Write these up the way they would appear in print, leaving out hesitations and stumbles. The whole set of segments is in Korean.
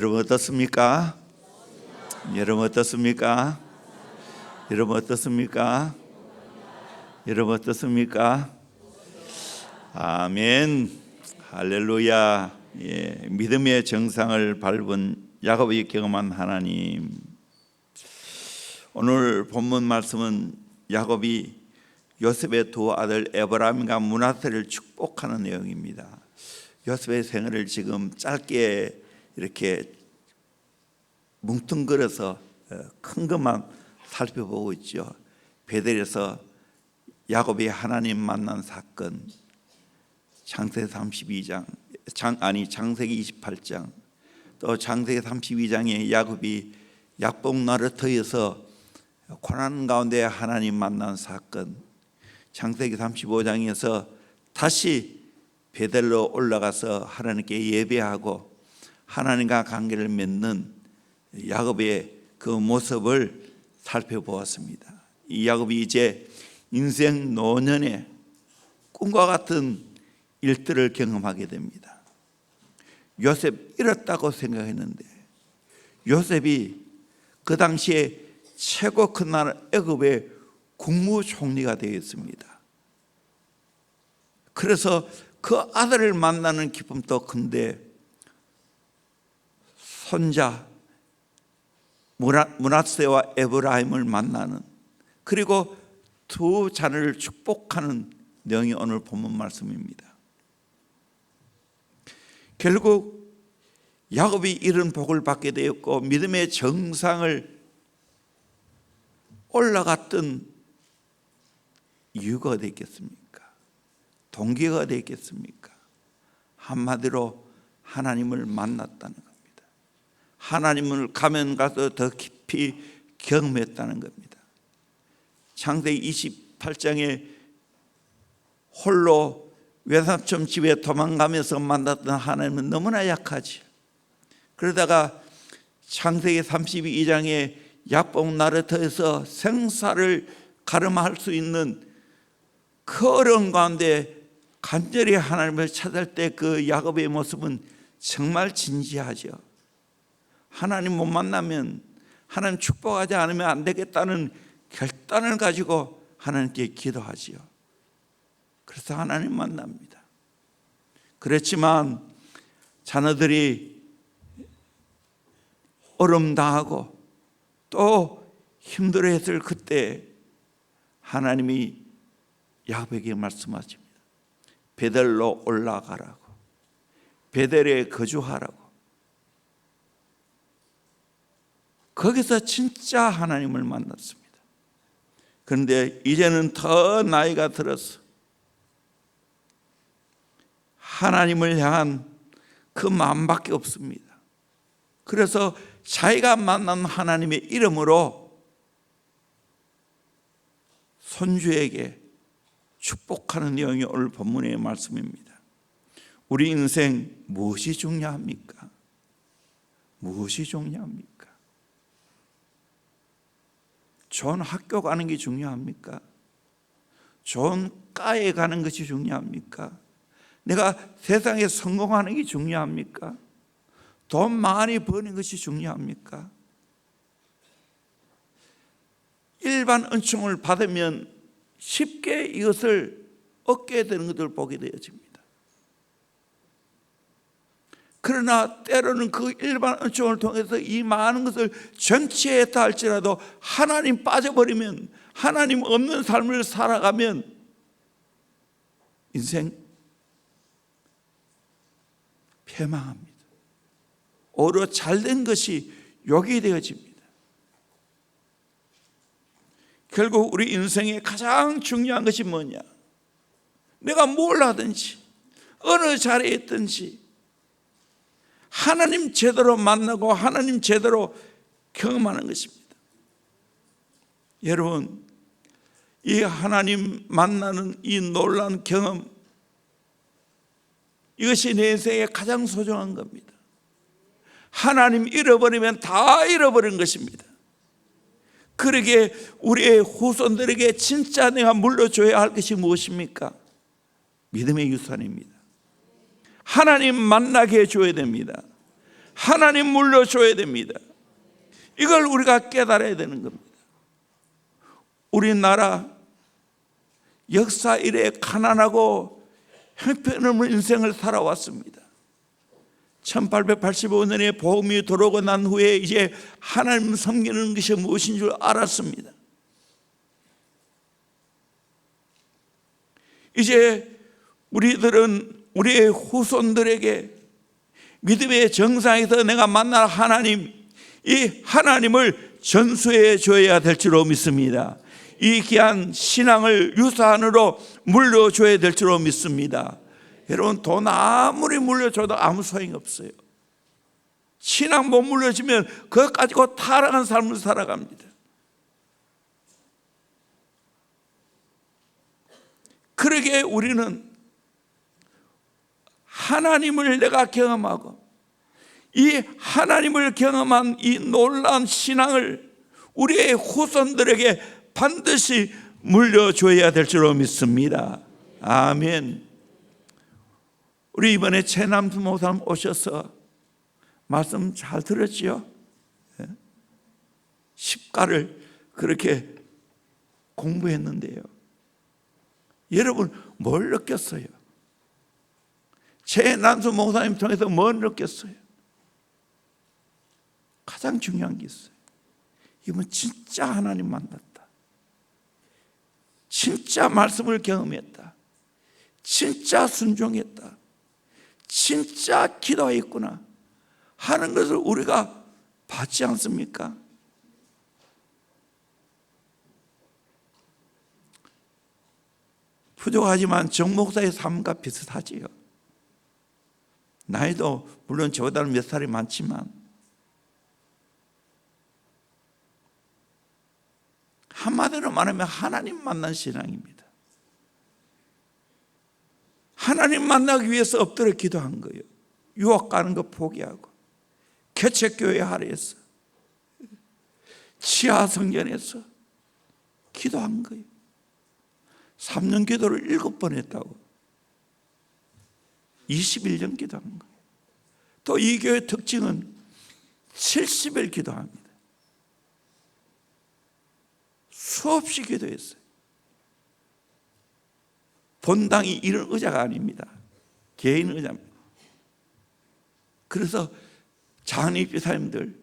여러분 어떻습니까? 여러분 어떻습니까? 여러분 어떻습니까? 여러분 어떻습니까? 아멘. 할렐루야. 믿음의 정상을 밟은 야곱이 경험한 하나님. 오늘 본문 말씀은 야곱이 요셉의 두 아들 에브라임과 므낫세를 축복하는 내용입니다. 요셉의 생애를 지금 짧게 이렇게 뭉뚱그려서 큰 것만 살펴보고 있죠. 베델에서 야곱이 하나님 만난 사건, 창세기 32장, 창세기 28장, 또 창세기 32장에 야곱이 약복 나루터에서 고난 가운데 하나님 만난 사건, 창세기 35장에서 다시 베델로 올라가서 하나님께 예배하고 하나님과 관계를 맺는 야곱의 그 모습을 살펴보았습니다. 이 야곱이 이제 인생 노년에 꿈과 같은 일들을 경험하게 됩니다. 요셉 잃었다고 생각했는데 요셉이 그 당시에 최고 큰 나라 애굽의 국무총리가 되었습니다. 그래서 그 아들을 만나는 기쁨도 큰데 손자 므낫세와 에브라임을 만나는, 그리고 두 자녀를 축복하는 내용이 오늘 본문 말씀입니다. 결국 야곱이 이런 복을 받게 되었고 믿음의 정상을 올라갔던 이유가 어디겠습니까? 동기가 어디겠습니까? 한마디로 하나님을 만났다는 겁니다. 하나님을 가면 가서 더 깊이 경험했다는 겁니다. 창세기 28장에 홀로 외삼촌 집에 도망가면서 만났던 하나님은 너무나 약하지. 그러다가 창세기 32장에 약복 나루터에서 생사를 가름할 수 있는 그 어려운 가운데 간절히 하나님을 찾을 때 그 야곱의 모습은 정말 진지하죠. 하나님 못 만나면, 하나님 축복하지 않으면 안 되겠다는 결단을 가지고 하나님께 기도하지요. 그래서 하나님 만납니다. 그렇지만 자녀들이 어려움 당하고 또 힘들어했을 그때 하나님이 야곱에게 말씀하십니다. 베델로 올라가라고, 베델에 거주하라고. 거기서 진짜 하나님을 만났습니다. 그런데 이제는 더 나이가 들어서 하나님을 향한 그 마음밖에 없습니다. 그래서 자기가 만난 하나님의 이름으로 손주에게 축복하는 내용이 오늘 본문의 말씀입니다. 우리 인생 무엇이 중요합니까? 무엇이 중요합니까? 좋은 학교 가는 게 중요합니까? 좋은 과에 가는 것이 중요합니까? 내가 세상에 성공하는 게 중요합니까? 돈 많이 버는 것이 중요합니까? 일반 은총을 받으면 쉽게 이것을 얻게 되는 것을 보게 되어집니다. 그러나 때로는 그 일반 은총을 통해서 이 많은 것을 전체했다 할지라도 하나님 빠져버리면, 하나님 없는 삶을 살아가면 인생 패망합니다. 오히려 잘된 것이 욕이 되어집니다. 결국 우리 인생의 가장 중요한 것이 뭐냐? 내가 뭘 하든지 어느 자리에 있든지 하나님 제대로 만나고 하나님 제대로 경험하는 것입니다. 여러분, 이 하나님 만나는 이 놀라운 경험, 이것이 내 인생에 가장 소중한 겁니다. 하나님 잃어버리면 다 잃어버린 것입니다. 그러기에 우리의 후손들에게 진짜 내가 물려줘야 할 것이 무엇입니까? 믿음의 유산입니다. 하나님 만나게 해줘야 됩니다. 하나님 물려줘야 됩니다. 이걸 우리가 깨달아야 되는 겁니다. 우리나라 역사 이래 가난하고 형편없는 인생을 살아왔습니다. 1885년에 복음이 들어오고 난 후에 이제 하나님 섬기는 것이 무엇인 줄 알았습니다. 이제 우리들은 우리의 후손들에게 믿음의 정상에서 내가 만날 하나님, 이 하나님을 전수해 줘야 될 줄로 믿습니다. 이 귀한 신앙을 유산으로 물려줘야 될 줄로 믿습니다. 여러분, 돈 아무리 물려줘도 아무 소용이 없어요. 신앙 못 물려주면 그것 가지고 타락한 삶을 살아갑니다. 그러기에 우리는 하나님을 내가 경험하고 이 하나님을 경험한 이 놀라운 신앙을 우리의 후손들에게 반드시 물려줘야 될 줄로 믿습니다. 아멘. 우리 이번에 최남수 목사님 오셔서 말씀 잘 들었지요? 십가를 그렇게 공부했는데요, 여러분 뭘 느꼈어요? 최남수 목사님 통해서 뭘 느꼈어요? 가장 중요한 게 있어요. 이분 진짜 하나님 만났다, 진짜 말씀을 경험했다, 진짜 순종했다, 진짜 기도했구나 하는 것을 우리가 봤지 않습니까? 부족하지만 정 목사의 삶과 비슷하지요. 나이도 물론 저보다는 몇 살이 많지만 한마디로 말하면 하나님 만난 신앙입니다. 하나님 만나기 위해서 엎드려 기도한 거예요. 유학 가는 거 포기하고 개척교회 하루에서 지하 성전에서 기도한 거예요. 3년 기도를 7번 했다고. 21년 기도한 거예요. 또 이 교회 특징은 70일 기도합니다. 수없이 기도했어요. 본당이 이런 의자가 아닙니다. 개인 의자입니다. 그래서 장립집사님들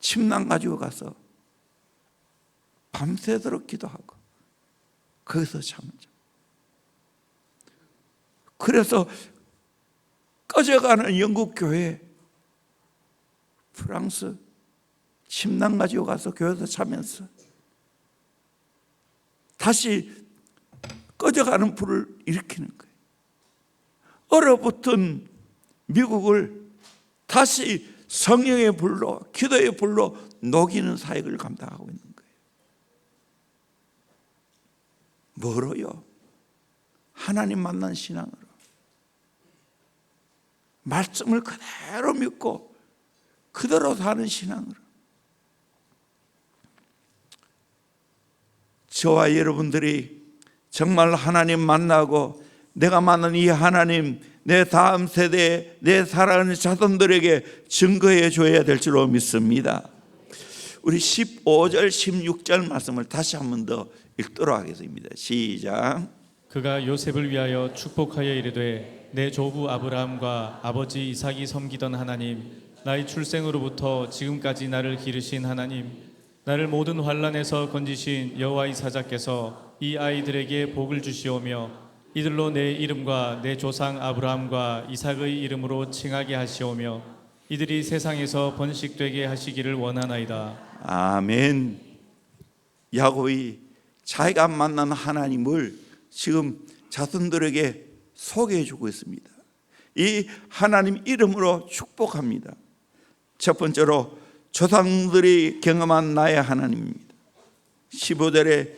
침낭 가지고 가서 밤새도록 기도하고 거기서 참죠. 그래서 꺼져가는 영국 교회, 프랑스 침낭 가지고 가서 교회에서 자면서 다시 꺼져가는 불을 일으키는 거예요. 얼어붙은 미국을 다시 성령의 불로, 기도의 불로 녹이는 사역을 감당하고 있는 거예요. 뭐로요? 하나님 만난 신앙으로, 말씀을 그대로 믿고 그대로 사는 신앙으로. 저와 여러분들이 정말 하나님 만나고 내가 만난 이 하나님, 내 다음 세대에 내 사랑하는 자손들에게 증거해 줘야 될 줄로 믿습니다. 우리 15절 16절 말씀을 다시 한 번 더 읽도록 하겠습니다. 시작. 그가 요셉을 위하여 축복하여 이르되 내 조부 아브라함과 아버지 이삭이 섬기던 하나님, 나의 출생으로부터 지금까지 나를 기르신 하나님, 나를 모든 환난에서 건지신 여호와의 사자께서 이 아이들에게 복을 주시오며 이들로 내 이름과 내 조상 아브라함과 이삭의 이름으로 칭하게 하시오며 이들이 세상에서 번식되게 하시기를 원하나이다. 아멘. 야곱이 자기가 만난 하나님을 지금 자손들에게 소개해 주고 있습니다. 이 하나님 이름으로 축복합니다. 첫 번째로 조상들이 경험한 나의 하나님입니다. 15절에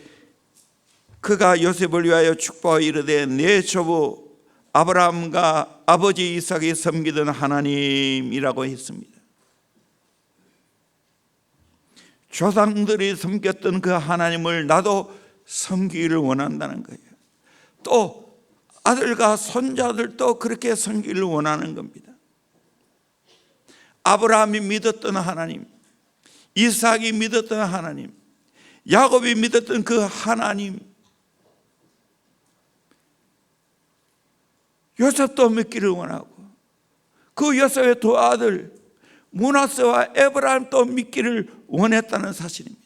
그가 요셉을 위하여 축복하여 이르되 내 조부 아브라함과 아버지 이삭이 섬기던 하나님이라고 했습니다. 조상들이 섬겼던 그 하나님을 나도 섬기기를 원한다는 거예요. 또 아들과 손자들도 그렇게 섬기기를 원하는 겁니다. 아브라함이 믿었던 하나님, 이삭이 믿었던 하나님, 야곱이 믿었던 그 하나님, 요셉도 믿기를 원하고 그 요셉의 두 아들 므낫세와 에브라임도 믿기를 원했다는 사실입니다.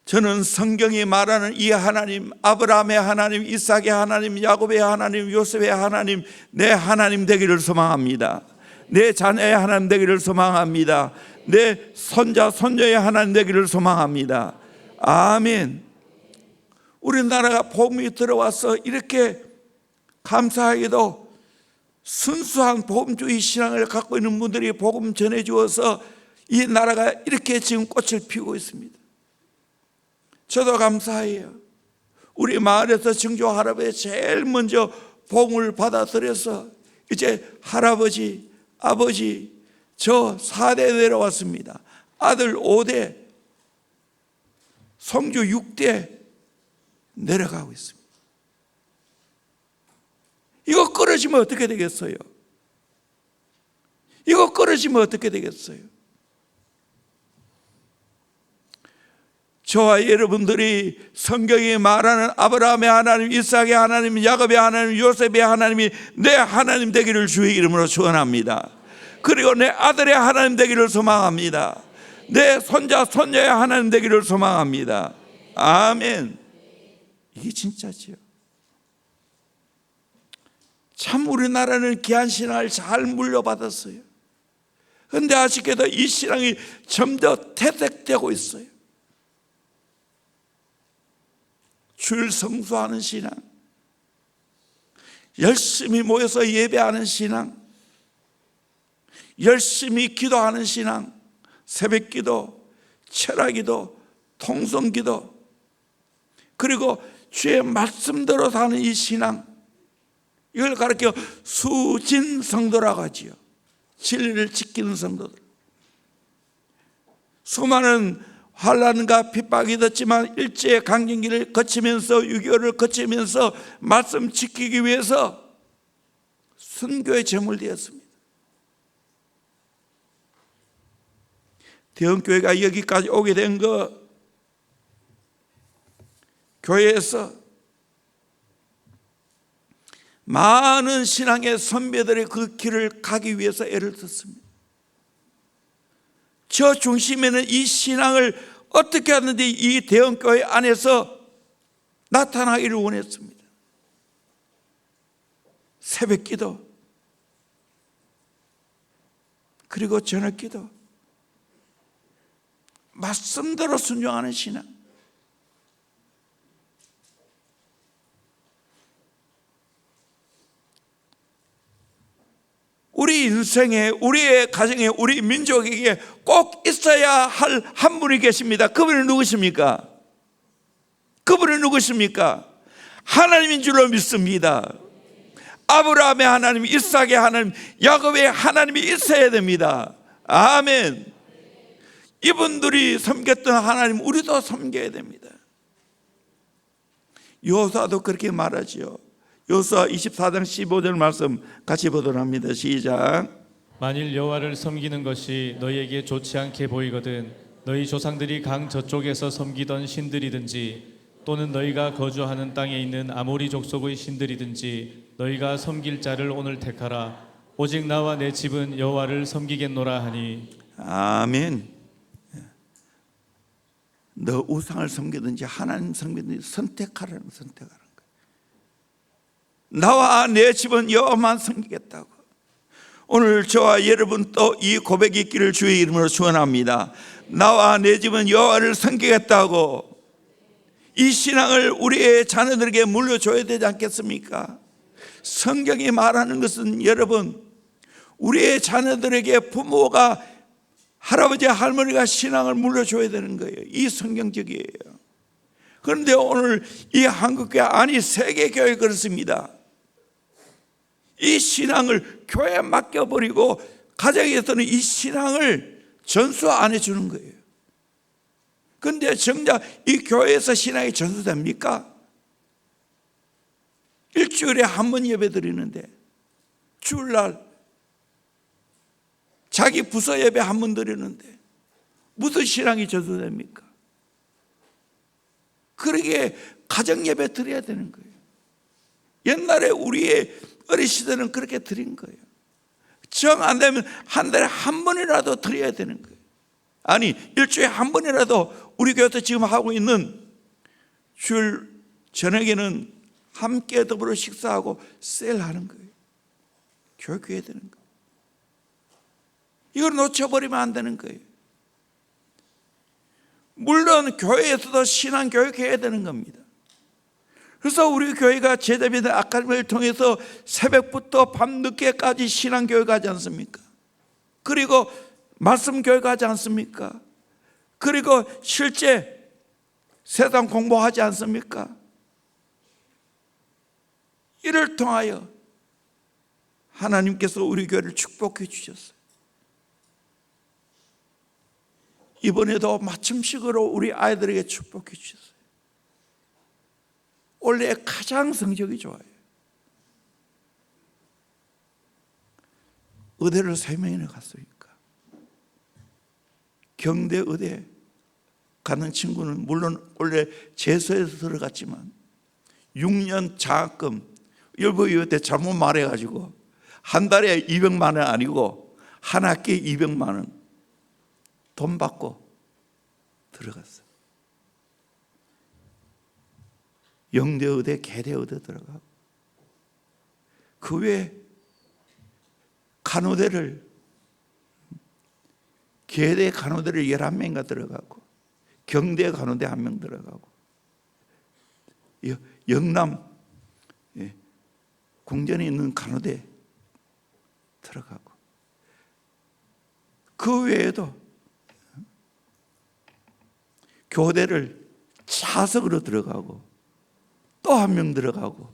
저는 성경이 말하는 이 하나님, 아브라함의 하나님, 이삭의 하나님, 야곱의 하나님, 요셉의 하나님, 내 하나님 되기를 소망합니다. 내 자녀의 하나님 되기를 소망합니다. 내 손자, 손녀의 하나님 되기를 소망합니다. 아멘. 우리나라가 복음이 들어와서 이렇게 감사하게도 순수한 복음주의 신앙을 갖고 있는 분들이 복음 전해주어서 이 나라가 이렇게 지금 꽃을 피우고 있습니다. 저도 감사해요. 우리 마을에서 증조 할아버지 제일 먼저 복음을 받아들여서 이제 할아버지, 아버지 저 4대 내려왔습니다. 아들 5대, 손주 6대 내려가고 있습니다. 이거 끊어지면 어떻게 되겠어요? 이거 끊어지면 어떻게 되겠어요? 저와 여러분들이 성경이 말하는 아브라함의 하나님, 이삭의 하나님, 야곱의 하나님, 요셉의 하나님이 내 하나님 되기를 주의 이름으로 축원합니다. 그리고 내 아들의 하나님 되기를 소망합니다. 내 손자, 손녀의 하나님 되기를 소망합니다. 아멘. 이게 진짜지요. 참 우리나라는 귀한 신앙을 잘 물려받았어요. 그런데 아쉽게도 이 신앙이 점점 퇴색되고 있어요. 주일 성수하는 신앙, 열심히 모여서 예배하는 신앙, 열심히 기도하는 신앙, 새벽기도, 철학기도, 통성기도, 그리고 주의 말씀대로 사는 이 신앙, 이걸 가르쳐 수진 성도라고 하지요. 진리를 지키는 성도들. 수많은 환난과 핍박이 있었지만 일제의 강점기를 거치면서 6.25를 거치면서 말씀 지키기 위해서 선교에 제물되었습니다. 대형교회가 여기까지 오게 된 거, 교회에서 많은 신앙의 선배들의 그 길을 가기 위해서 애를 썼습니다. 저 중심에는 이 신앙을 어떻게 하든지 이 대형교회 안에서 나타나기를 원했습니다. 새벽기도, 그리고 저녁기도, 말씀대로 순종하는 신앙. 우리 인생에, 우리의 가정에, 우리 민족에게 꼭 있어야 할 한 분이 계십니다. 그분은 누구십니까? 그분은 누구십니까? 하나님인 줄로 믿습니다. 아브라함의 하나님, 이삭의 하나님, 야곱의 하나님이 있어야 됩니다. 아멘. 이분들이 섬겼던 하나님, 우리도 섬겨야 됩니다. 여호수아도 그렇게 말하지요. 여호수아 24장 15절 말씀 같이 보도록 합니다. 시작. 만일 여호와를 섬기는 것이 너희에게 좋지 않게 보이거든 너희 조상들이 강 저쪽에서 섬기던 신들이든지 또는 너희가 거주하는 땅에 있는 아모리 족속의 신들이든지 너희가 섬길 자를 오늘 택하라. 오직 나와 내 집은 여호와를 섬기겠노라 하니. 아멘. 너 우상을 섬기든지 하나님 섬기든지 선택하라는 거예요. 나와 내 집은 여호와만 섬기겠다고. 오늘 저와 여러분 또 이 고백이 있기를 주의 이름으로 축원합니다. 나와 내 집은 여호와를 섬기겠다고. 이 신앙을 우리의 자녀들에게 물려줘야 되지 않겠습니까? 성경이 말하는 것은 여러분, 우리의 자녀들에게 부모가, 할아버지, 할머니가 신앙을 물려줘야 되는 거예요. 이 성경적이에요. 그런데 오늘 이 한국교회, 아니 세계교회 그렇습니다. 이 신앙을 교회에 맡겨버리고 가정에서는 이 신앙을 전수 안 해주는 거예요. 그런데 정작 이 교회에서 신앙이 전수됩니까? 일주일에 한 번 예배 드리는데 주일날 자기 부서 예배 한 번 드리는데 무슨 신앙이 저조됩니까? 그러기에 가정 예배 드려야 되는 거예요. 옛날에 우리의 어린 시대는 그렇게 드린 거예요. 정 안 되면 한 달에 한 번이라도 드려야 되는 거예요. 아니, 일주일에 한 번이라도 우리 교회에서 지금 하고 있는 주일 저녁에는 함께 더불어 식사하고 세일하는 거예요. 교육해야 되는 거예요. 이걸 놓쳐버리면 안 되는 거예요. 물론 교회에서도 신앙 교육해야 되는 겁니다. 그래서 우리 교회가 제자비대 아카데미를 통해서 새벽부터 밤늦게까지 신앙 교육하지 않습니까? 그리고 말씀 교육하지 않습니까? 그리고 실제 세상 공부하지 않습니까? 이를 통하여 하나님께서 우리 교회를 축복해 주셨어요. 이번에도 마침식으로 우리 아이들에게 축복해 주셨어요. 올해 가장 성적이 좋아요. 의대를 3명이나 갔으니까. 경대 의대 가는 친구는 물론 원래 재수해서 들어갔지만 6년 장학금, 열보위원 때 잘못 말해가지고 한 달에 200만 원 아니고 한 학기에 200만 원 돈 받고 들어갔어요. 영대의대, 계대의대 들어가고 그 외에 간호대를 계대 간호대를 11명인가 들어가고 경대 간호대 1명 들어가고 영남 궁전에 있는 간호대 들어가고 그 외에도 교대를 자석으로 들어가고 또 1명 들어가고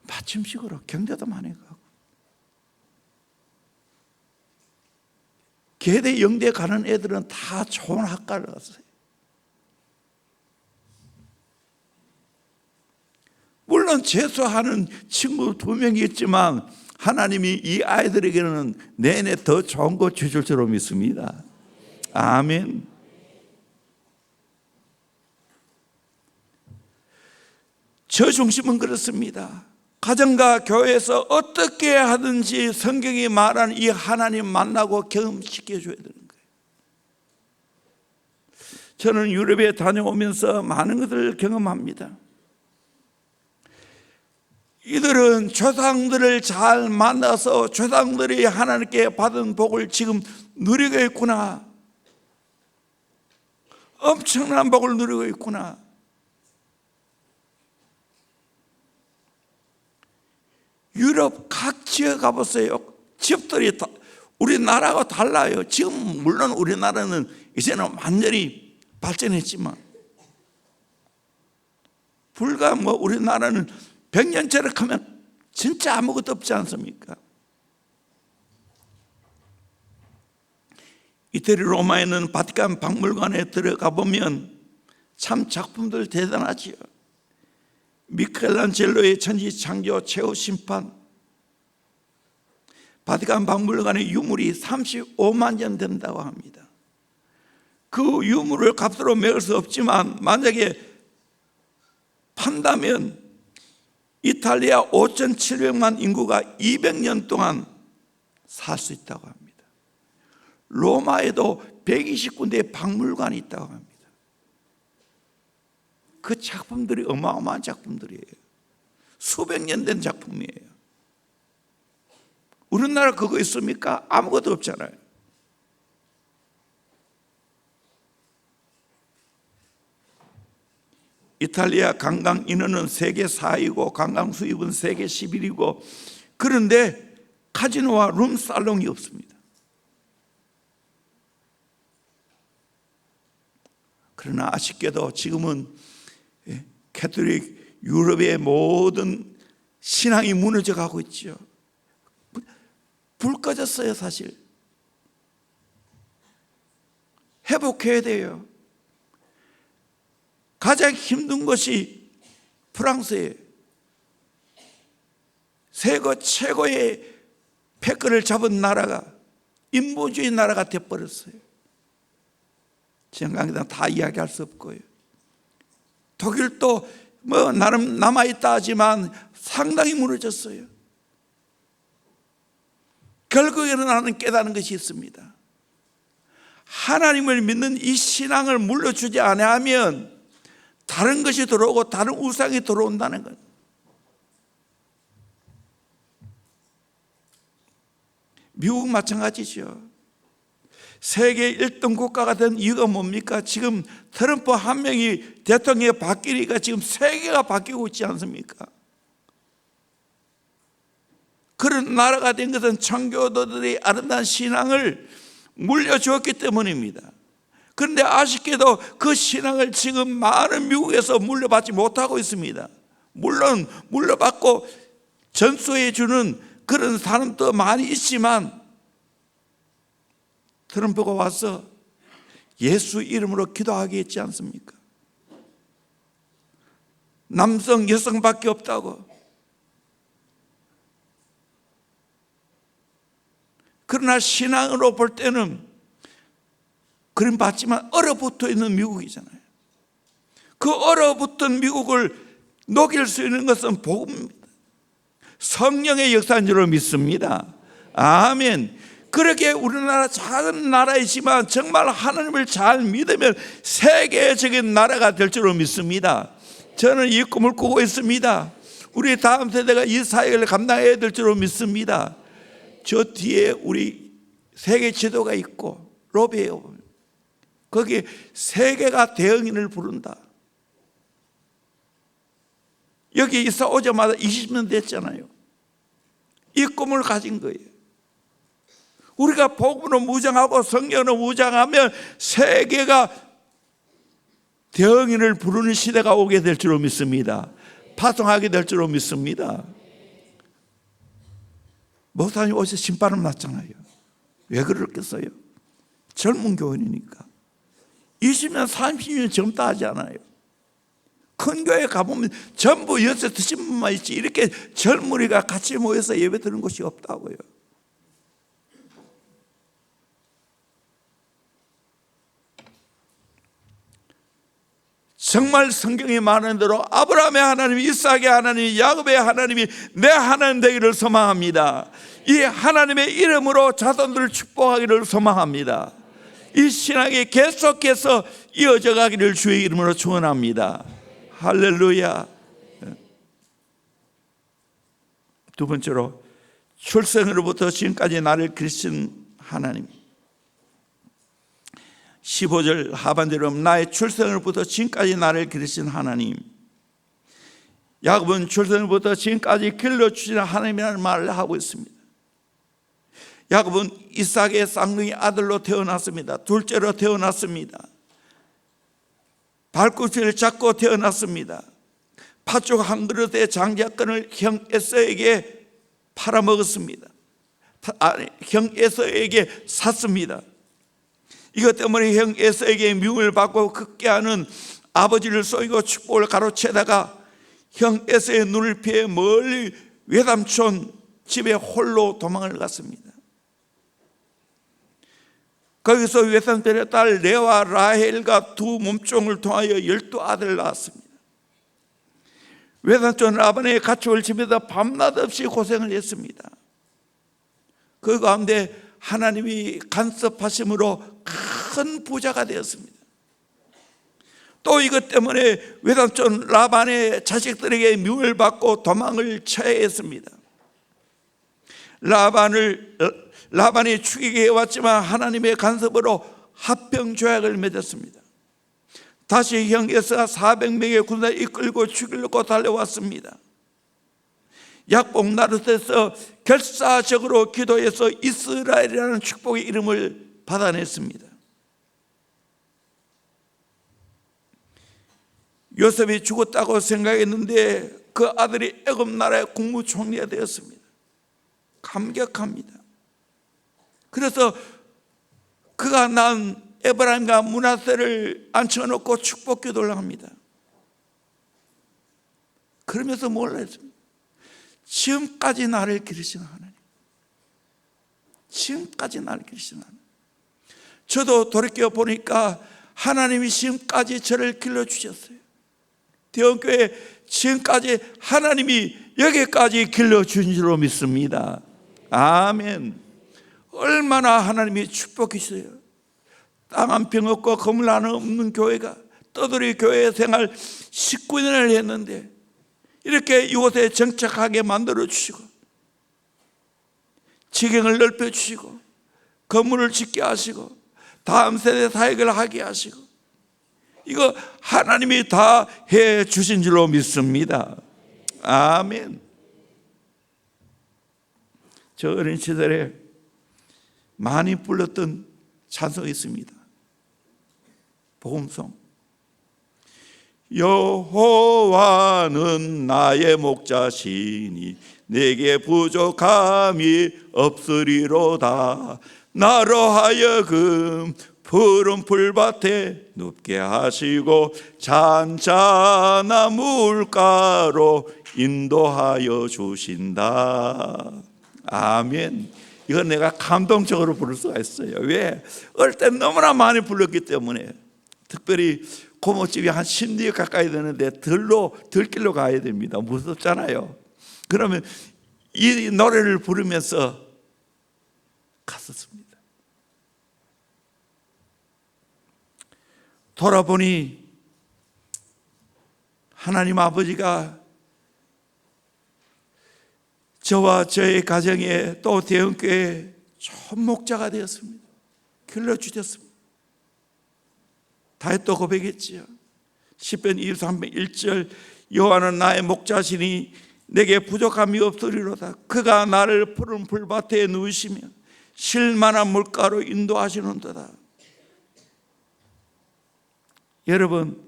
맞춤식으로 경대도 많이 가고 계대 영대 가는 애들은 다 좋은 학과를 갔어요. 물론 재수하는 친구 2명이 있지만 하나님이 이 아이들에게는 내내 더 좋은 거 주실 줄로 믿습니다. 아멘. 저 중심은 그렇습니다. 가정과 교회에서 어떻게 하든지 성경이 말하는 이 하나님 만나고 경험시켜줘야 되는 거예요. 저는 유럽에 다녀오면서 많은 것을 경험합니다. 이들은 조상들을 잘 만나서 조상들이 하나님께 받은 복을 지금 누리고 있구나. 엄청난 복을 누리고 있구나. 유럽 각 지역 가보세요. 집들이 우리나라와 달라요. 지금 물론 우리나라는 이제는 완전히 발전했지만 불과 우리나라는 100년째를 하면 진짜 아무것도 없지 않습니까? 이태리 로마에 있는 바티칸 박물관에 들어가 보면 참 작품들 대단하지요. 미켈란젤로의 천지창조 최후 심판, 바티칸 박물관의 유물이 35만 년 된다고 합니다. 그 유물을 값으로 매길 수 없지만 만약에 판다면 이탈리아 5,700만 인구가 200년 동안 살 수 있다고 합니다. 로마에도 120군데의 박물관이 있다고 합니다. 그 작품들이 어마어마한 작품들이에요. 수백 년 된 작품이에요. 우리나라 그거 있습니까? 아무것도 없잖아요. 이탈리아 관광 인원은 세계 4위고 관광 수입은 세계 11위고 그런데 카지노와 룸살롱이 없습니다. 그러나 아쉽게도 지금은 캐톨릭 유럽의 모든 신앙이 무너져 가고 있죠. 불 꺼졌어요. 사실 회복해야 돼요. 가장 힘든 것이 프랑스에 세계 최고의 패권을 잡은 나라가 인본주의 나라가 되어버렸어요. 지금 다 이야기할 수 없고요. 독일도 뭐 나름 남아있다 하지만 상당히 무너졌어요. 결국에는 나는 깨닫는 것이 있습니다. 하나님을 믿는 이 신앙을 물려주지 아니하면 다른 것이 들어오고 다른 우상이 들어온다는 것. 미국 마찬가지죠. 세계 1등 국가가 된 이유가 뭡니까? 지금 트럼프 한 명이 대통령이 바뀌니까 지금 세계가 바뀌고 있지 않습니까? 그런 나라가 된 것은 청교도들이 아름다운 신앙을 물려주었기 때문입니다. 그런데 아쉽게도 그 신앙을 지금 많은 미국에서 물려받지 못하고 있습니다. 물론 물려받고 전수해 주는 그런 사람도 많이 있지만 트럼프가 와서 예수 이름으로 기도하게 했지 않습니까? 남성, 여성밖에 없다고. 그러나 신앙으로 볼 때는 그림 받지만 얼어붙어 있는 미국이잖아요. 그 얼어붙은 미국을 녹일 수 있는 것은 복음입니다. 성령의 역사인 줄 믿습니다. 아멘. 그렇게 우리나라 작은 나라이지만 정말 하나님을 잘 믿으면 세계적인 나라가 될 줄 믿습니다. 저는 이 꿈을 꾸고 있습니다. 우리 다음 세대가 이 사역을 감당해야 될 줄 믿습니다. 저 뒤에 우리 세계 지도가 있고 로비에 보면 거기 세계가 대응인을 부른다. 여기 있어 오자마자 20년 됐잖아요. 이 꿈을 가진 거예요. 우리가 복음으로 무장하고 성령으로 무장하면 세계가 대응인을 부르는 시대가 오게 될 줄 믿습니다. 파송하게 될 줄 믿습니다. 목사님 어제 신바람 났잖아요. 왜 그렇겠어요? 젊은 교인이니까. 20년 30년 젊다 하지 않아요. 큰 교회 가보면 전부 연세 드신 분만 있지 이렇게 젊은이가 같이 모여서 예배 드는 곳이 없다고요. 정말 성경이 말하는 대로 아브라함의 하나님, 이삭의 하나님, 야곱의 하나님이 내 하나님 되기를 소망합니다. 이 하나님의 이름으로 자손들을 축복하기를 소망합니다. 이 신앙이 계속해서 이어져 가기를 주의 이름으로 축원합니다. 할렐루야. 두 번째로 출생으로부터 지금까지 나를 기르신 하나님. 15절 하반절로 나의 출생으로부터 지금까지 나를 기르신 하나님. 야곱은 출생으로부터 지금까지 길러주신 하나님이라는 말을 하고 있습니다. 야곱은 이삭의 쌍둥이 아들로 태어났습니다. 둘째로 태어났습니다. 발꿈치를 잡고 태어났습니다. 팥죽 한 그릇의 장자권을 형 에서에게 팔아먹었습니다. 형 에서에게 샀습니다. 이것 때문에 형 에서에게 미움을 받고 극계하는 아버지를 쏘이고 축복을 가로채다가 형 에서의 눈을 피해 멀리 외삼촌 집에 홀로 도망을 갔습니다. 거기서 외삼촌의 딸 레와 라헬과 두 몸종을 통하여 12아들을 낳았습니다. 외삼촌 라반의 가축을 집에서 밤낮 없이 고생을 했습니다. 그 가운데 하나님이 간섭하심으로 큰 부자가 되었습니다. 또 이것 때문에 외삼촌 라반의 자식들에게 미움을 받고 도망을 쳐야 했습니다. 라반이 죽이게 해왔지만 하나님의 간섭으로 합병조약을 맺었습니다. 다시 형 에서가 400명의 군사를 이끌고 죽이려고 달려왔습니다. 약복 나룻에서 결사적으로 기도해서 이스라엘이라는 축복의 이름을 받아냈습니다. 요셉이 죽었다고 생각했는데 그 아들이 애굽 나라의 국무총리가 되었습니다. 감격합니다. 그래서 그가 낳은 에브라임과 므낫세를 앉혀놓고 축복 기도를 합니다. 그러면서 뭘 했습니까? 지금까지 나를 기르시는 하나님, 지금까지 나를 기르시는 하나님. 저도 돌이켜 보니까 하나님이 지금까지 저를 길러주셨어요. 대원교회 지금까지 하나님이 여기까지 길러주신 줄로 믿습니다. 아멘. 얼마나 하나님이 축복이세요. 땅 한 평 없고 건물 하나 없는 교회가 떠돌이 교회 생활 19년을 했는데 이렇게 이곳에 정착하게 만들어 주시고 지경을 넓혀 주시고 건물을 짓게 하시고 다음 세대 사역을 하게 하시고 이거 하나님이 다 해 주신 줄로 믿습니다. 아멘. 저 어린 시절에 많이 불렀던 찬송이 있습니다. 복음송. 여호와는 나의 목자시니 내게 부족함이 없으리로다. 나로 하여금 푸른 풀밭에 눕게 하시고 잔잔한 물가로 인도하여 주신다. 아멘. 이건 내가 감동적으로 부를 수가 있어요. 왜? 어릴 때 너무나 많이 불렀기 때문에. 특별히 고모집이 한 10리 가까이 되는데 들길로 가야 됩니다. 무섭잖아요. 그러면 이 노래를 부르면서 갔었습니다. 돌아보니 하나님 아버지가 저와 저의 가정에 또 대형교회에 좋은 목자가 되었습니다. 길러주셨습니다. 다윗도 고백했지요. 시편 23편 1절 여호와는 나의 목자시니 내게 부족함이 없으리로다. 그가 나를 푸른 풀밭에 누우시며 쉴만한 물가로 인도하시는도다. 여러분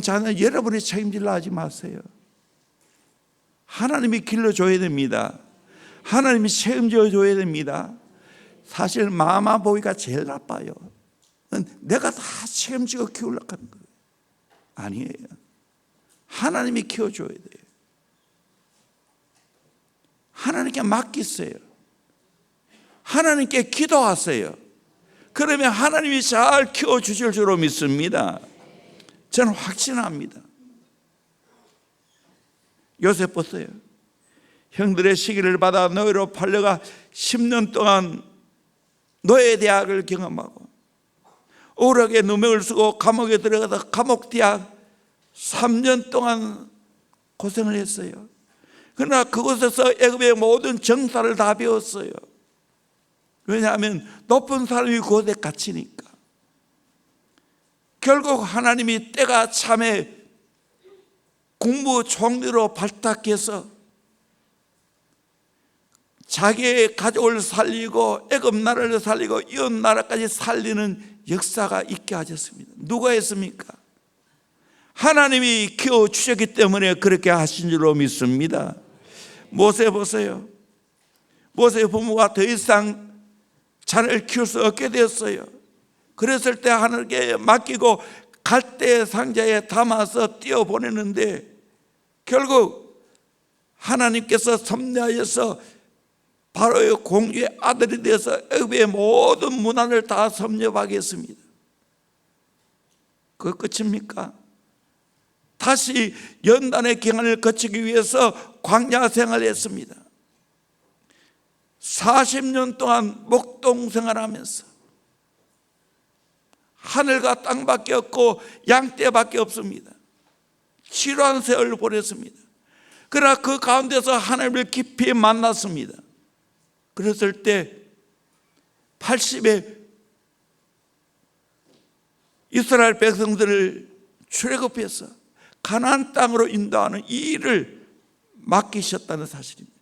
자녀 여러분이 책임질라 하지 마세요. 하나님이 길러줘야 됩니다. 하나님이 책임져 줘야 됩니다. 사실 마마 보기가 제일 나빠요. 내가 다 책임지고 키우려고 하는 거예요. 아니에요. 하나님이 키워줘야 돼요. 하나님께 맡기세요. 하나님께 기도하세요. 그러면 하나님이 잘 키워주실 줄로 믿습니다. 저는 확신합니다. 요셉 보세요. 형들의 시기를 받아 노예로 팔려가 10년 동안 노예대학을 경험하고 오락에 누명을 쓰고 감옥에 들어가서 감옥대학 3년 동안 고생을 했어요. 그러나 그곳에서 애굽의 모든 정사를 다 배웠어요. 왜냐하면 높은 사람이 그곳에 갇히니까. 결국 하나님이 때가 참에 국무총리로 발탁해서 자기의 가족을 살리고 애굽 나라를 살리고 이웃 나라까지 살리는 역사가 있게 하셨습니다. 누가 했습니까? 하나님이 키워주셨기 때문에 그렇게 하신 줄로 믿습니다. 모세 보세요. 모세 부모가 더 이상 자녀를 키울 수 없게 되었어요. 그랬을 때 하나님께 맡기고 갈대 상자에 담아서 띄워보내는데 결국 하나님께서 섭리하여서 바로의 공주의 아들이 되어서 애굽의 모든 문화를 다 섭렵하게 했습니다. 그거 끝입니까? 다시 연단의 기간을 거치기 위해서 광야 생활을 했습니다. 40년 동안 목동 생활하면서 하늘과 땅밖에 없고 양떼밖에 없습니다. 지루한 세월을 보냈습니다. 그러나 그 가운데서 하나님을 깊이 만났습니다. 그랬을 때 80에 이스라엘 백성들을 출애굽해서 가나안 땅으로 인도하는 이 일을 맡기셨다는 사실입니다.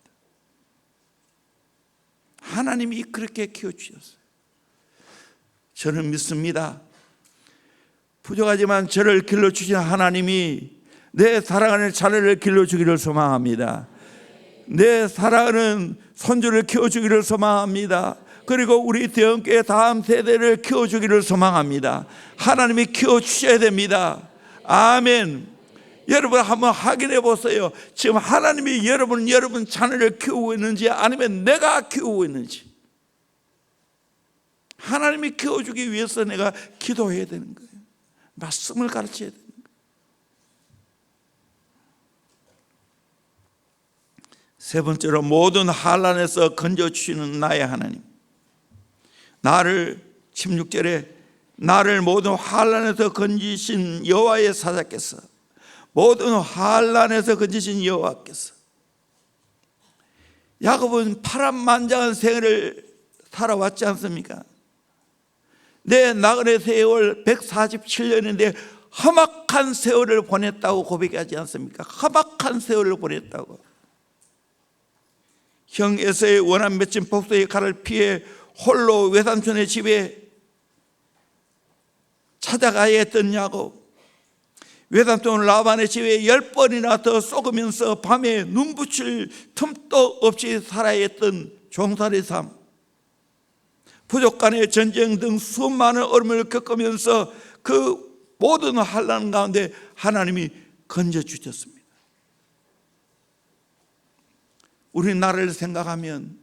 하나님이 그렇게 키워주셨어요. 저는 믿습니다. 부족하지만 저를 길러주신 하나님이 내 사랑하는 자녀를 길러주기를 소망합니다. 내 사랑하는 손주를 키워주기를 소망합니다. 그리고 우리 대형교회 다음 세대를 키워주기를 소망합니다. 하나님이 키워주셔야 됩니다. 아멘. 여러분 한번 확인해 보세요. 지금 하나님이 여러분 자녀를 키우고 있는지 아니면 내가 키우고 있는지. 하나님이 키워주기 위해서 내가 기도해야 되는 거예요. 말씀을 가르쳐야 되는 거예요. 세 번째로, 모든 환난에서 건져주시는 나의 하나님. 나를 16절에 나를 모든 환난에서 건지신 여호와의 사자께서, 모든 환난에서 건지신 여호와께서. 야곱은 파란만장한 생애를 살아왔지 않습니까? 내 나그네 세월 147년인데 험악한 세월을 보냈다고 고백하지 않습니까? 험악한 세월을 보냈다고. 형 에서의 원한 맺힌 복수의 칼을 피해 홀로 외삼촌의 집에 찾아가야 했던 야곱, 외삼촌 라반의 집에 10번이나 더 쏘으면서 밤에 눈 붙일 틈도 없이 살아야 했던 종살이 삶, 부족 간의 전쟁 등 수많은 어려움을 겪으면서 그 모든 환난 가운데 하나님이 건져주셨습니다. 우리나라를 생각하면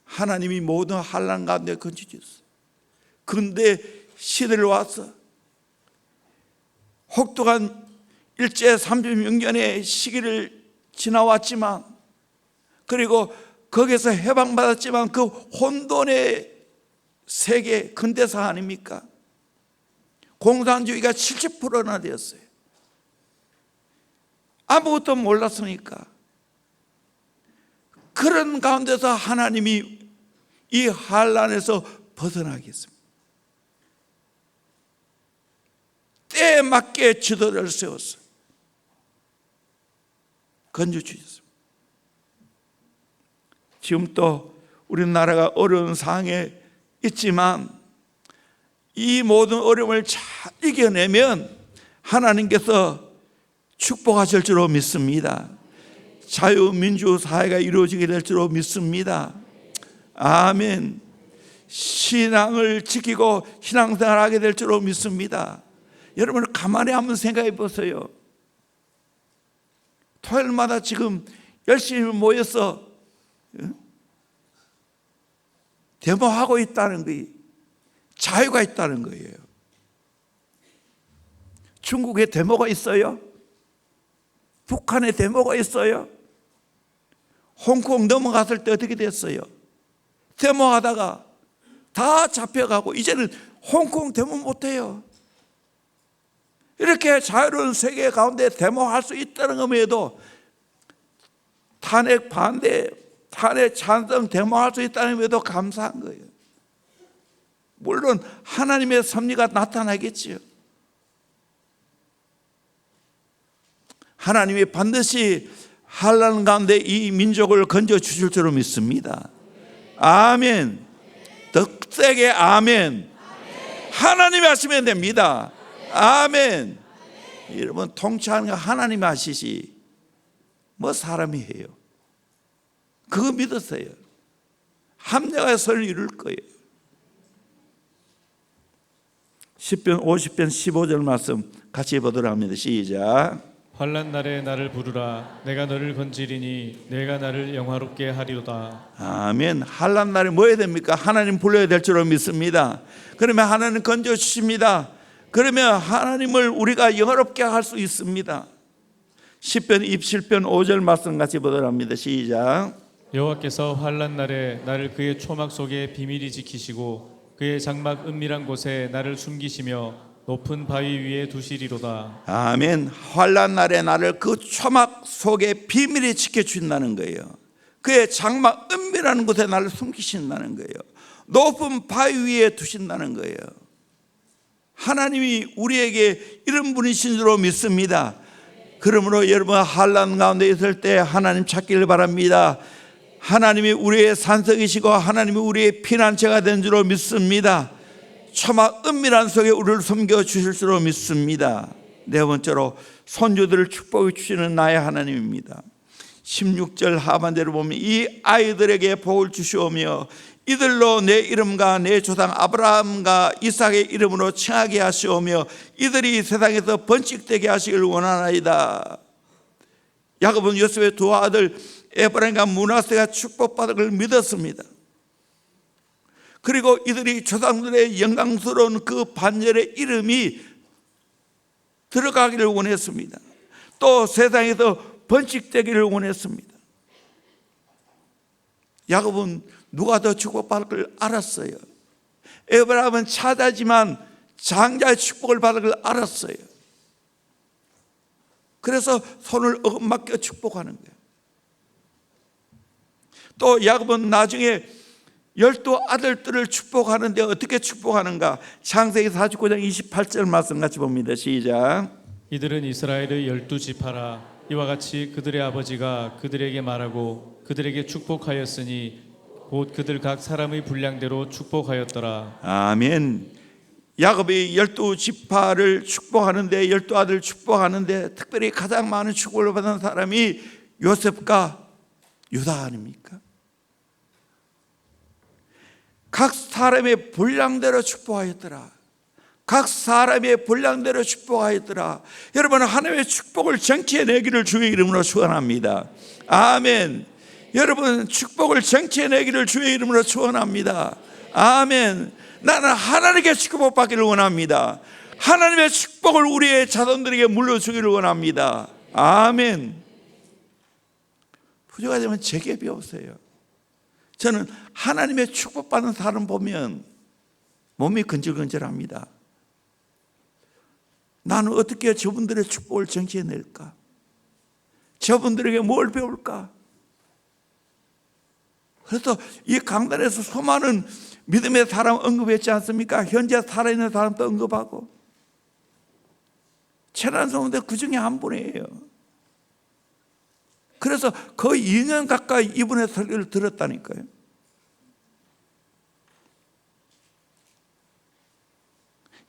하나님이 모든 환난 가운데 건져주셨어요. 그런데 시대를 와서 혹독한 일제 36년의 시기를 지나왔지만, 그리고 거기서 해방받았지만 그 혼돈의 세계 근대사 아닙니까? 공산주의가 70%나 되었어요. 아무것도 몰랐으니까. 그런 가운데서 하나님이 이 환난에서 벗어나게 했습니다. 때에 맞게 지도를 세웠어요. 건져주셨습니다. 지금 또 우리나라가 어려운 상황에 있지만 이 모든 어려움을 잘 이겨내면 하나님께서 축복하실 줄로 믿습니다. 자유민주 사회가 이루어지게 될 줄로 믿습니다. 아멘. 신앙을 지키고 신앙생활하게 될 줄로 믿습니다. 여러분 가만히 한번 생각해 보세요. 토요일마다 지금 열심히 모여서 데모하고 있다는 거예요. 자유가 있다는 거예요. 중국에 데모가 있어요? 북한에 데모가 있어요? 홍콩 넘어갔을 때 어떻게 됐어요? 데모하다가 다 잡혀가고 이제는 홍콩 데모 못해요. 이렇게 자유로운 세계 가운데 데모할 수 있다는 것에도 탄핵 반대, 탄핵 찬성 데모할 수 있다는 것에도 감사한 거예요. 물론 하나님의 섭리가 나타나겠지요. 하나님이 반드시 환난 가운데 이 민족을 건져 주실 줄로 믿습니다. 아멘. 더 세게 아멘. 하나님이 하시면 됩니다. 아멘. 여러분 통치하는 거 하나님이 하시지 뭐 사람이 해요. 그거 믿으세요. 합력의 선을 이룰 거예요. 10편 50편 15절 말씀 같이 보도록 합니다. 시작. 환난 날에 나를 부르라. 내가 너를 건지리니 내가 나를 영화롭게 하리로다. 아멘. 환난 날에 뭐 해야 됩니까? 하나님 불러야 될 줄로 믿습니다. 그러면 하나님 건져 주십니다. 그러면 하나님을 우리가 영화롭게 할 수 있습니다. 10편 27편 5절 말씀 같이 보도록 합니다. 시작. 여호와께서 환난 날에 나를 그의 초막 속에 비밀히 지키시고 그의 장막 은밀한 곳에 나를 숨기시며 높은 바위 위에 두시리로다. 아멘. 환난 날에 나를 그 초막 속에 비밀히 지켜준다는 거예요. 그의 장막 은밀한 곳에 나를 숨기신다는 거예요. 높은 바위 위에 두신다는 거예요. 하나님이 우리에게 이런 분이신 줄로 믿습니다. 그러므로 여러분 환난 가운데 있을 때 하나님 찾기를 바랍니다. 하나님이 우리의 산성이시고 하나님이 우리의 피난처가 된 줄로 믿습니다. 초막 은밀한 속에 우리를 숨겨주실 줄로 믿습니다. 네 번째로 손주들을 축복해 주시는 나의 하나님입니다. 16절 하반절을 보면 이 아이들에게 복을 주시오며 이들로 내 이름과 내 조상 아브라함과 이삭의 이름으로 칭하게 하시오며 이들이 세상에서 번식되게 하시길 원하나이다. 야곱은 요셉의 두 아들 에브라임과 므낫세가 축복받을 걸 믿었습니다. 그리고 이들이 조상들의 영광스러운 그 반열의 이름이 들어가기를 원했습니다. 또 세상에서 번식되기를 원했습니다. 야곱은 누가 더 축복받을 걸 알았어요. 에브라임은 차자지만 장자의 축복을 받을 걸 알았어요. 그래서 손을 얻어맞겨 축복하는 거예요. 또 야곱은 나중에 12 아들들을 축복하는데 어떻게 축복하는가? 창세기 49장 28절 말씀 같이 봅니다. 시작. 이들은 이스라엘의 12지파라. 이와 같이 그들의 아버지가 그들에게 말하고 그들에게 축복하였으니 곧 그들 각 사람의 분량대로 축복하였더라. 아멘. 야곱이 12지파를 축복하는데 12아들 축복하는데 특별히 가장 많은 축복을 받은 사람이 요셉과 유다 아닙니까? 각 사람의 분량대로 축복하였더라. 각 사람의 분량대로 축복하였더라. 여러분, 하나님의 축복을 정치해내기를 주의 이름으로 축원합니다. 아멘. 여러분, 축복을 정치해내기를 주의 이름으로 축원합니다. 아멘. 나는 하나님께 축복받기를 원합니다. 하나님의 축복을 우리의 자손들에게 물려주기를 원합니다. 아멘. 부자가 되면 제게 배우세요. 저는 하나님의 축복받는 사람 보면 몸이 근질근질합니다. 나는 어떻게 저분들의 축복을 정치해낼까? 저분들에게 뭘 배울까? 그래서 이 강단에서 수많은 믿음의 사람 언급했지 않습니까? 현재 살아있는 사람도 언급하고 최난 성도인데 그 중에 한 분이에요. 그래서 거의 2년 가까이 이분의 설교를 들었다니까요.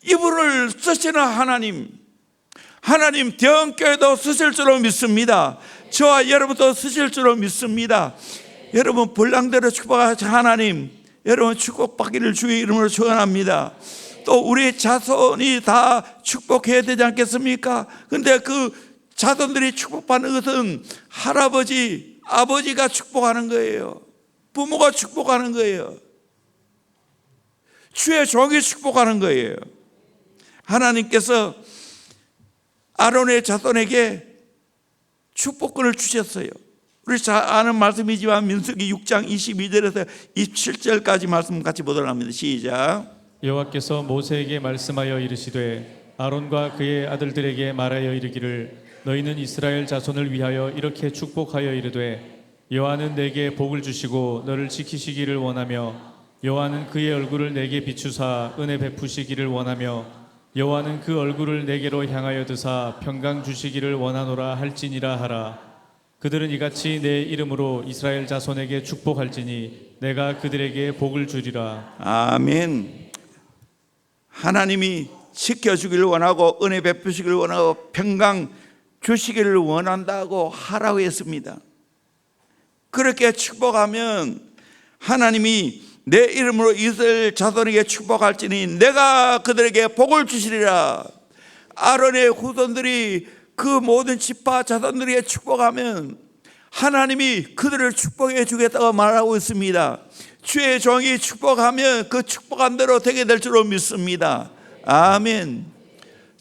이분을 쓰시는 하나님 대형교회도 쓰실 줄로 믿습니다. 저와 여러분도 쓰실 줄로 믿습니다. 여러분 분량대로 축복하신 하나님, 여러분 축복받기를 주의 이름으로 축원합니다. 또 우리 자손이 다 축복해야 되지 않겠습니까? 근데 그 자손들이 축복받는 것은 할아버지, 아버지가 축복하는 거예요. 부모가 축복하는 거예요. 주의 종이 축복하는 거예요. 하나님께서 아론의 자손에게 축복권을 주셨어요. 우리 잘 아는 말씀이지만 민수기 6장 22절에서 27절까지 말씀 같이 보도록 합니다. 시작. 여호와께서 모세에게 말씀하여 이르시되 아론과 그의 아들들에게 말하여 이르기를 너희는 이스라엘 자손을 위하여 이렇게 축복하여 이르되 여호와는 내게 복을 주시고 너를 지키시기를 원하며 여호와는 그의 얼굴을 내게 비추사 은혜 베푸시기를 원하며 여호와는 그 얼굴을 내게로 향하여 드사 평강 주시기를 원하노라 할지니라 하라. 그들은 이같이 내 이름으로 이스라엘 자손에게 축복할지니 내가 그들에게 복을 주리라. 아멘. 하나님이 지켜주기를 원하고 은혜 베푸시기를 원하고 평강 주시기를 원한다고 하라고 했습니다. 그렇게 축복하면 하나님이 내 이름으로 이스라엘 자손에게 축복할지니 내가 그들에게 복을 주시리라. 아론의 후손들이 그 모든 지파 자손들에게 축복하면 하나님이 그들을 축복해 주겠다고 말하고 있습니다. 주의 종이 축복하면 그 축복한 대로 되게 될 줄로 믿습니다. 아멘.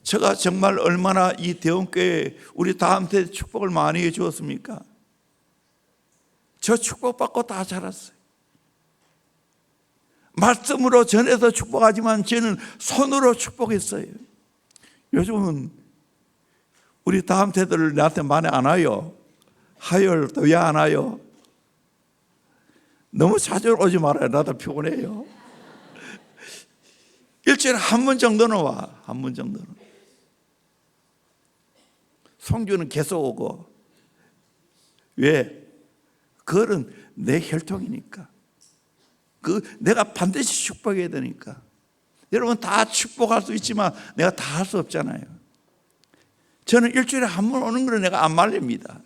제가 정말 얼마나 이 대원교회 우리 다음 세대 축복을 많이 해 주었습니까? 저 축복받고 다 자랐어요. 말씀으로 전해서 축복하지만 저는 손으로 축복했어요. 요즘은 우리 다음 세대를 나한테 많이 안 와요. 하열 또 왜 안 와요? 너무 자주 오지 말아요. 나도 피곤해요. 일주일에 한 번 정도는 와. 한 번 정도는. 성주는 계속 오고. 왜? 그거는 내 혈통이니까. 내가 반드시 축복해야 되니까. 여러분 다 축복할 수 있지만 내가 다 할 수 없잖아요. 저는 일주일에 한 번 오는 거는 내가 안 말립니다.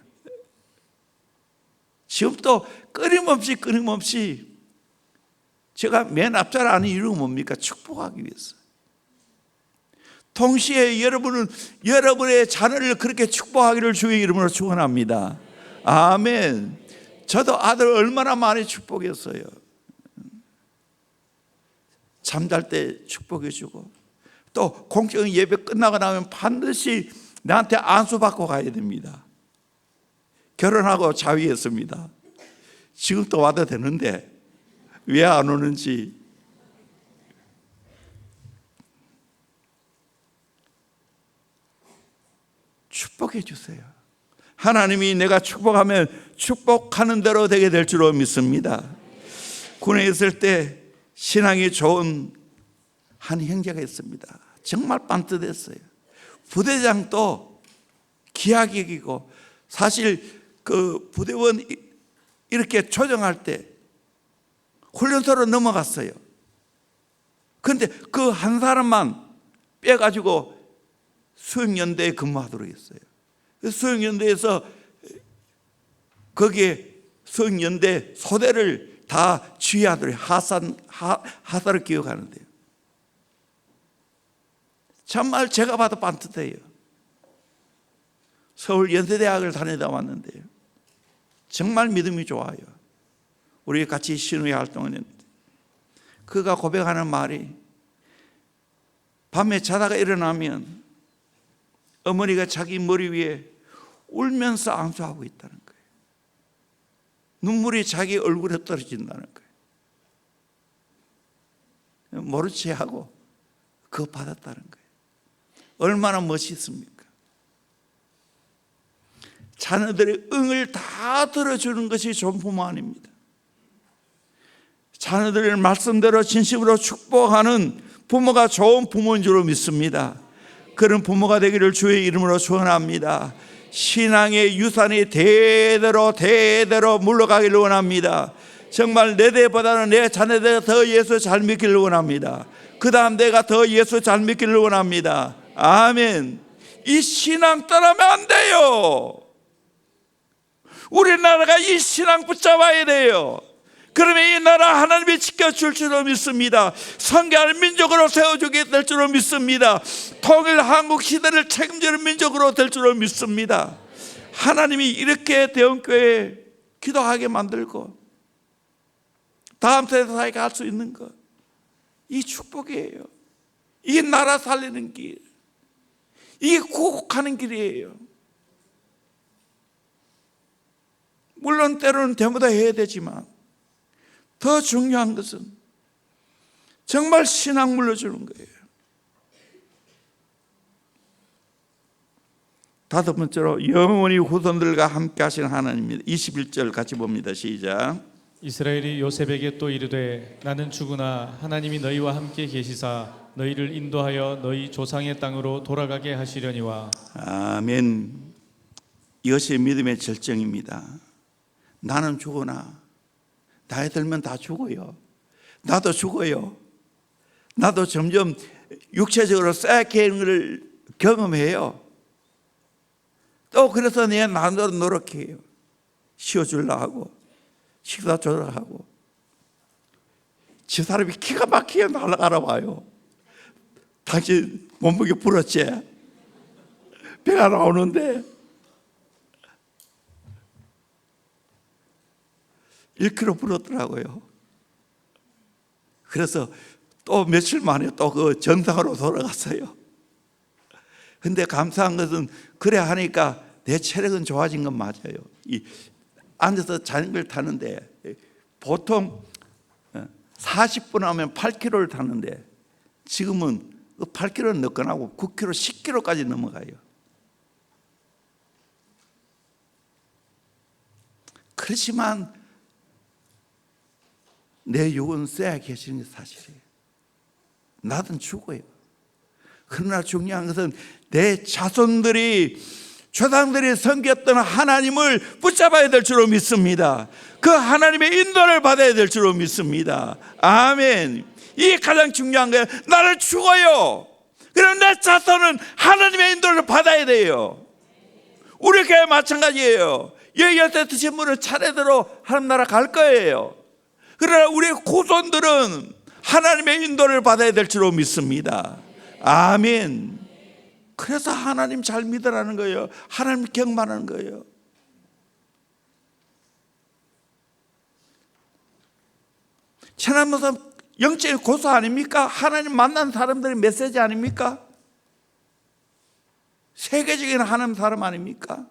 지금도 끊임없이 제가 맨 앞자리 아는 이유가 뭡니까? 축복하기 위해서. 동시에 여러분은 여러분의 자녀를 그렇게 축복하기를 주의 이름으로 축원합니다. 아멘. 저도 아들 얼마나 많이 축복했어요. 잠잘 때 축복해 주고, 또 공적인 예배 끝나고 나면 반드시 나한테 안수 받고 가야 됩니다. 결혼하고 자위했습니다. 지금도 와도 되는데 왜 안 오는지. 축복해 주세요. 하나님이 내가 축복하면 축복하는 대로 되게 될 줄로 믿습니다. 군에 있을 때 신앙이 좋은 한 형제가 있습니다. 정말 반듯했어요. 부대장도 기하게 여기고, 사실 그 부대원 이렇게 조정할 때 훈련소로 넘어갔어요. 그런데 그 한 사람만 빼가지고 수영연대에 근무하도록 했어요. 수영연대에서 거기에 수영연대 소대를 다 지휘하도록 하사를 기억하는데요. 정말 제가 봐도 반듯해요. 서울 연세대학을 다니다 왔는데요. 정말 믿음이 좋아요. 우리 같이 신우회 활동을 했는데, 그가 고백하는 말이, 밤에 자다가 일어나면 어머니가 자기 머리 위에 울면서 안수하고 있다는 거예요. 눈물이 자기 얼굴에 떨어진다는 거예요. 모른 채 하고 그거 받았다는 거예요. 얼마나 멋있습니까? 자녀들의 응을 다 들어주는 것이 좋은 부모 아닙니다. 자녀들을 말씀대로 진심으로 축복하는 부모가 좋은 부모인 줄로 믿습니다. 그런 부모가 되기를 주의 이름으로 축원합니다. 신앙의 유산이 대대로 물러가기를 원합니다. 정말 내 대보다는 내 자녀들이 더 예수 잘 믿기를 원합니다. 그 다음 내가 더 예수 잘 믿기를 원합니다. 아멘. 이 신앙 떠나면 안 돼요. 우리나라가 이 신앙 붙잡아야 돼요. 그러면 이 나라 하나님이 지켜줄 줄로 믿습니다. 성결한 민족으로 세워주게 될 줄로 믿습니다. 통일 한국 시대를 책임지는 민족으로 될 줄로 믿습니다. 하나님이 이렇게 대원교회 기도하게 만들고 다음 세대에 갈 수 있는 것, 이 축복이에요. 이게 나라 살리는 길, 이게 구국하는 길이에요. 물론 때로는 대모다 해야 되지만 더 중요한 것은 정말 신앙 물려주는 거예요. 다섯 번째로, 영원히 후손들과 함께 하시는 하나님입니다. 21절 같이 봅니다. 시작. 이스라엘이 요셉에게 또 이르되 나는 죽으나 하나님이 너희와 함께 계시사 너희를 인도하여 너희 조상의 땅으로 돌아가게 하시려니와. 아멘. 이것이 믿음의 절정입니다. 나는 죽으나, 나이 들면 다 죽어요. 나도 죽어요. 나도 점점 육체적으로 쌓여있는 걸 경험해요. 또 그래서 내 마음대로 노력해요. 쉬어주려고 하고 식사 조절하고. 집사람이 기가 막히게 나를 알아봐요. 당신 몸무게 불었지? 배가 나오는데 1kg 불었더라고요. 그래서 또 며칠 만에 또 그 정상으로 돌아갔어요. 근데 감사한 것은, 그래 하니까 내 체력은 좋아진 건 맞아요. 이 앉아서 자전거를 타는데 보통 40분 하면 8km를 타는데 지금은 8km는 넘어가고 9km, 10km까지 넘어가요. 그렇지만 내 육은 쇠야 계시는 게 사실이에요. 나는 죽어요. 그러나 중요한 것은 내 자손들이, 조상들이 섬겼던 하나님을 붙잡아야 될 줄로 믿습니다. 그 하나님의 인도를 받아야 될 줄로 믿습니다. 아멘. 이게 가장 중요한 거예요. 나를 죽어요. 그럼 내 자손은 하나님의 인도를 받아야 돼요. 우리 교회 마찬가지예요. 여기서 드신 분은 차례대로 하나님 나라 갈 거예요. 그러나 우리 후손들은 하나님의 인도를 받아야 될 줄로 믿습니다. 아멘. 그래서 하나님 잘 믿으라는 거예요. 하나님 경배하는 거예요. 천안목사 영적인 고수 아닙니까? 하나님 만난 사람들의 메시지 아닙니까? 세계적인 하나님 사람 아닙니까?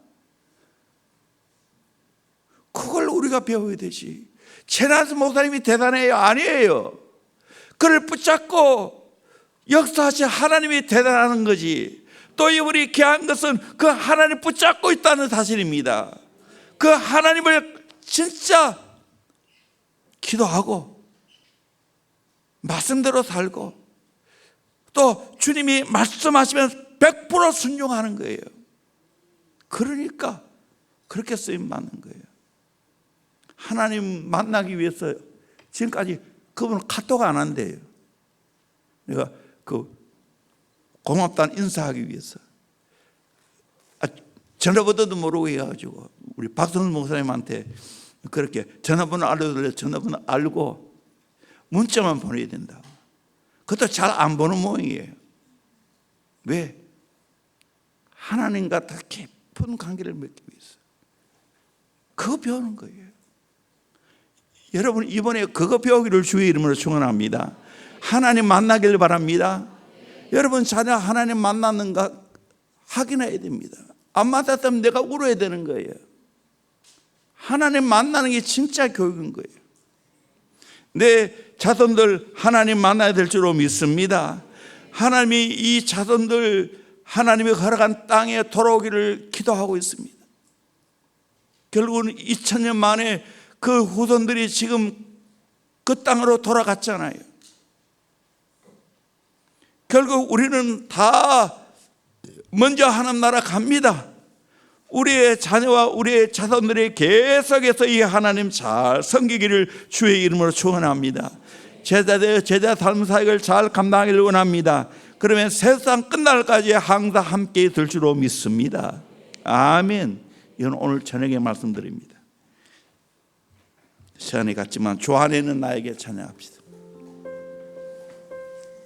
그걸 우리가 배워야 되지. 천안수 목사님이 대단해요? 아니에요. 그를 붙잡고 역사하신 하나님이 대단한 거지. 또 우리 귀한 것은 그 하나님 붙잡고 있다는 사실입니다. 그 하나님을 진짜 기도하고 말씀대로 살고 또 주님이 말씀하시면 100% 순종하는 거예요. 그러니까 그렇게 쓰임 받는 거예요. 하나님 만나기 위해서 지금까지 그분은 카톡 안 한대요. 내가 그 고맙다는 인사하기 위해서 전화번호도 모르고 해가지고 우리 박성훈 목사님한테 그렇게 전화번호 알려달래. 전화번호 알고 문자만 보내야 된다. 그것도 잘 안 보는 모양이에요. 왜? 하나님과 더 깊은 관계를 맺기 위해서. 그거 배우는 거예요. 여러분 이번에 그거 배우기를 주의 이름으로 축원합니다. 하나님 만나길 바랍니다. 여러분 자녀 하나님 만났는가 확인해야 됩니다. 안 만났다면 내가 울어야 되는 거예요. 하나님 만나는 게 진짜 교육인 거예요. 내 자손들 하나님 만나야 될 줄로 믿습니다. 하나님이 이 자손들 하나님이 허락한 땅에 돌아오기를 기도하고 있습니다. 결국은 2000년 만에 그 후손들이 지금 그 땅으로 돌아갔잖아요. 결국 우리는 다 먼저 하나님 나라 갑니다. 우리의 자녀와 우리의 자손들이 계속해서 이 하나님 잘 섬기기를 주의 이름으로 축원합니다. 제자 삶 사역을 잘 감당하기를 원합니다. 그러면 세상 끝날까지 항상 함께 있을 줄로 믿습니다. 아멘. 이건 오늘 저녁에 말씀드립니다. 시간이 갔지만 주 안에 있는 나에게 찬양합시다.